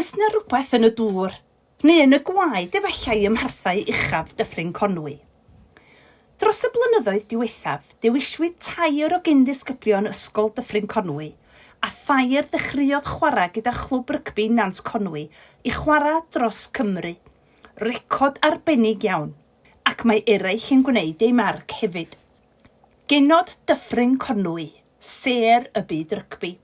Oes na rhywbeth yn y dŵr, neu yn y gwaed efallai ymharthau uchaf Dyffryn Conwy. Dros y blynyddoedd diwethaf, dewiswyd tair o gyn-disgyblion ysgol Dyffryn Conwy a thair ddechreuodd chwarae gyda chlwb rygbi Nant Conwy i chwarae dros Cymru. Recod arbennig iawn, ac mae eraill yn gwneud ei marc hefyd. Genod Dyffryn Conwy, ser y byd rygbi.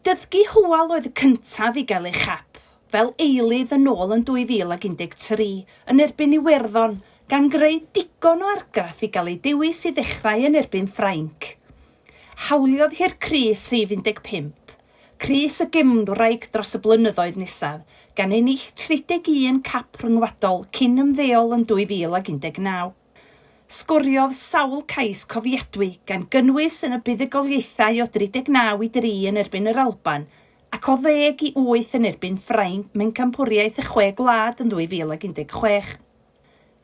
Dyddgu Hwal oedd y cyntaf i gael ei chap, fel eilydd yn ôl yn 2013 yn erbyn Iwerddon, gan greu digon o argraff i gael ei dewis i ddechrau yn erbyn Ffrainc. Hawliodd hi'r Crys rhif 15, Crys y Gemwraig dros y blynyddoedd nesaf, gan ennill 31 cap rhyngwladol cyn ymddeol yn 2019. Sgoriodd sawl cais cofiadwy gan gynnwys yn y buddugoliaethau o 39 i 3 yn erbyn yr Alban ac o 10 i 8 yn erbyn Ffrainc mewn campwriaeth y 6 gwlad yn 2016.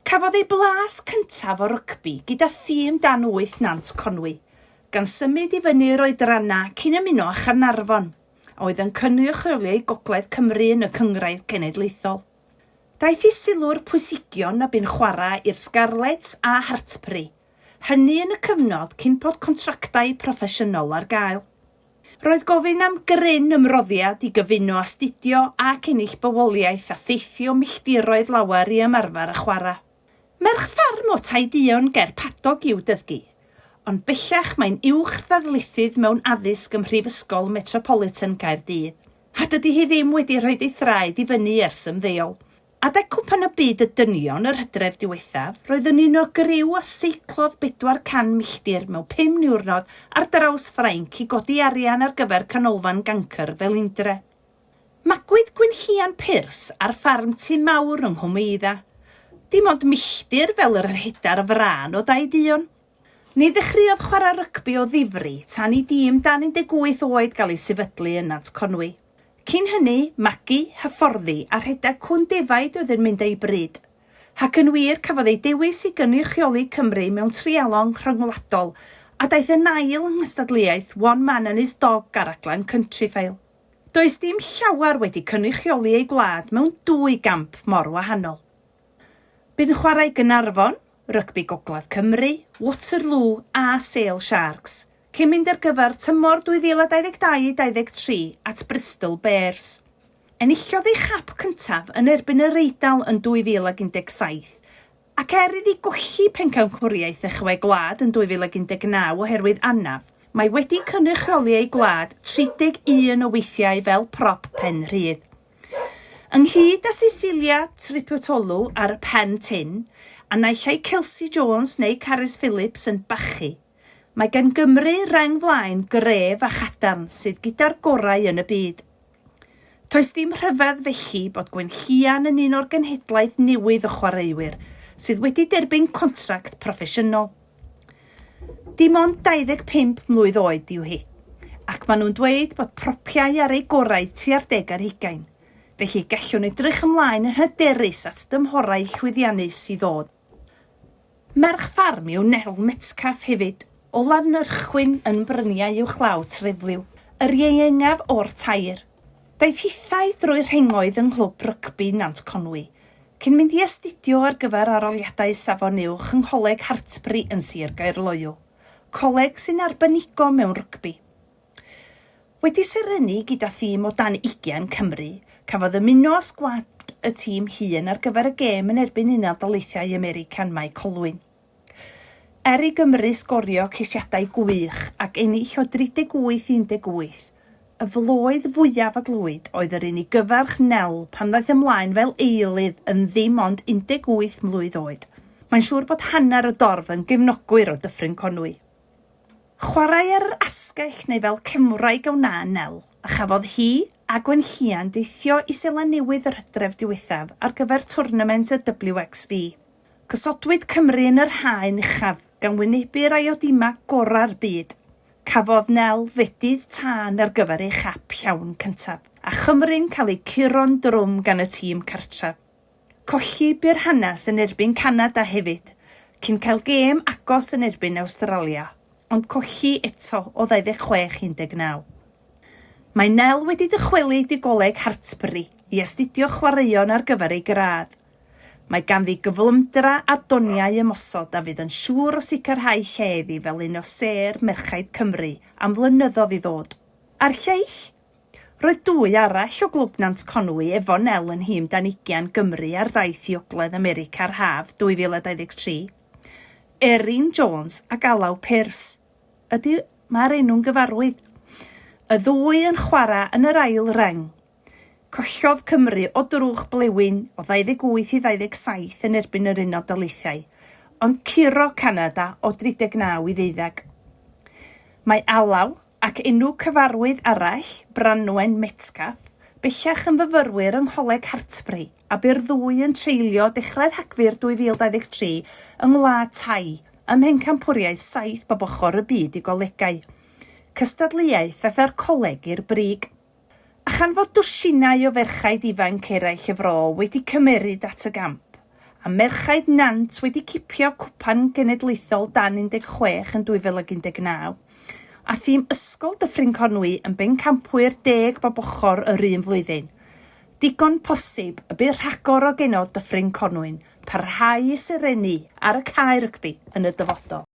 Cafodd ei blas cyntaf o rygbi gyda thîm dan 8 Nant Conwy, gan symud i fyny'r oedrana cyn ymuno â Chanarfon, a oedd yn cynrychioliau Gogledd Cymru yn y Cyngrair Cenedlaethol. Daeth i sylw'r pwysigion a bu'n chwarae i'r Scarlets a Hartpury, hynny yn y cyfnod cyn bod contractau proffesiynol ar gael. Roedd gofyn am gryn ymroddiad i gyfuno astudio ac ennill bywoliaeth a theithio milltiroedd lawer i ymarfer y chwarae. Merch ffarm o Taidion ger Padog i'w dyddgu, ond bellach mae'n uwch ddadlethydd mewn addysg ym Mhrifysgol Metropolitan Caerdydd, a dydy hi ddim wedi rhoi ei thraed i fyny ers ymddeol. Adeg cwpan y byd y dynion yr hydref diwethaf, roedd yn un o griw a seiclodd 400 milltir mewn 5 niwrnod ar draws Ffrainc i godi arian ar gyfer canolfan gancr fel Indre. Magwyd Gwynhian Pyrs ar ffarm Tŷ Mawr yng Nghwmeidda. Dim ond milltir fel yr hydar y frân o Daidion. Ni ddechreuodd chwarae rygbi o ddifri tan i dîm dan 18 oed gael ei sefydlu yn Nant Conwy. Cyn hynny, magu, hyfforddi a rhedeg cwn defaid oedd yn mynd ei bryd. Ac yn wir cafodd ei dewis i gynrychioli Cymru mewn trialon rhyngwladol a daeth yn ail yng ngystadleuaeth One Man and His Dog ar raglen Countryfile. Does dim llawer wedi cynrychioli ei gwlad mewn 2 gamp mor wahanol. Bu'n chwarae Gaernarfon, Rygbi Gogledd Cymru, Waterloo a Sale Sharks, cyn mynd ar gyfer tymor 2022-23 at Bristol Bears. Enillodd ei chap cyntaf yn erbyn yr Eidal yn 2017, ac iddi golli pencampwriaeth y 6 gwlad yn 2019 oherwydd anaf, mae wedi cynrychioli ei gwlad 31 o weithiau fel prop pen rhydd. Ynghyd â Cecilia Tripotolo ar y pen tin, a naillai Kelsey Jones neu Carys Phillips yn bachu, mae gan Gymru rang flaen gref a chadarn sydd gyda'r gorau yn y byd. Toes dim rhyfedd felly bod Gwenllian yn un o'r genhedlaeth newydd o chwaraewyr sydd wedi derbyn contract proffesiynol. Dim ond 25 mlwydd oed yw hi, ac maen nhw'n dweud bod propiau ar ei gorau tua'r 10 felly gallwn edrych ymlaen yn hyderus at dymhorau llwyddiannus i ddod. Merch ffarm yw Nel Metcalf hefyd, o lanyrchwyn yn bryniau uwchlaw trefliw, yr ieuengaf o'r tair. Daeth hithau drwy'r rhengoedd yng nghlwb rygbi Nant Conwy, cyn mynd i astudio ar gyfer aroliadau safon uwch yng Ngholeg Hartpury yn Sir Gaerloyw, coleg sy'n arbenigo mewn rygbi. Wedi serenu gyda thîm o dan 20 Cymru, cafodd ymuno â sgwad y tîm hun ar gyfer y gêm yn erbyn Unol Daleithiau American Mae Colwyn. I Gymru sgorio ceisiadau gwych ac ennill o 38-18, y floedd fwyaf a glwyd oedd yr unig gyfarch Nel pan ddaeth ymlaen fel eilydd yn ddim ond 18 mlwydd oed. Mae'n siŵr bod hanner y dorf yn gefnogwyr o Dyffryn Conwy. Chwarae ar yr asgell neu fel cemwraig o na Nel, a chafodd hi a Gwenllian deithio i Sela Newydd yr hydref diwethaf ar gyfer twrnament y WXV. Cysodwyd Cymru yn yr haen uchaf gan wynebu rai o Dyma gorau'r byd. Cafodd Nel fedydd tân ar gyfer ei chap llawn cyntaf, a Chymru'n cael ei curo'n drwm gan y tîm cartref. Colli bu'r hanes yn erbyn Canada hefyd, cyn cael gêm agos yn erbyn Awstralia, ond colli eto o 26-19. Mae Nel wedi dychwelyd i goleg Hartsbury i astudio chwaraeon ar gyfer ei gradd. Mae ganddi gyflymdra a doniau ymosod a fydd yn siŵr o sicrhau heddi fel un o ser Merchaid Cymru am flynyddoedd i ddod. A'r lleill? Roedd 2 arall o glwb Nant Conwy efo Nel yn hym 20 Gymru ar daith i Ogledd America'r Haf 2023. Erin Jones ac Alaw Pearce. Mae'r enw'n gyfarwydd. Y 2 yn chwarae yn yr ail reng. Collodd Cymru o drwch blewyn o 28 i 27 yn erbyn yr Unol Daleithiau, ond curo Canada o 39 i 12. Mae Alaw ac enw cyfarwydd arall, Branwen Metcalf, bellach yn fyfyrwyr yng Ngholeg Hartsbury a by'r 2 yn treulio dechrau'r Rhagfyr 2023 yng Ngwlad Tai ym mhencampwriaeth 7 bob ochr y byd i golegau. Cystadleuaeth ddaeth coleg i'r brig. A chan fod dwsinau o ferchaid ifanc eraill y fro wedi cymeryd at y gamp, a merchaid Nant wedi cipio cwpan genedlaethol dan 16 yn 2019, a thîm ysgol Dyffryn Conwy yn bencampwyr 10 bob ochr yr un flwyddyn. Digon posib y bydd rhagor o Genod Dyffryn Conwy'n parhau i serenu ar y cae rygbi yn y dyfodol.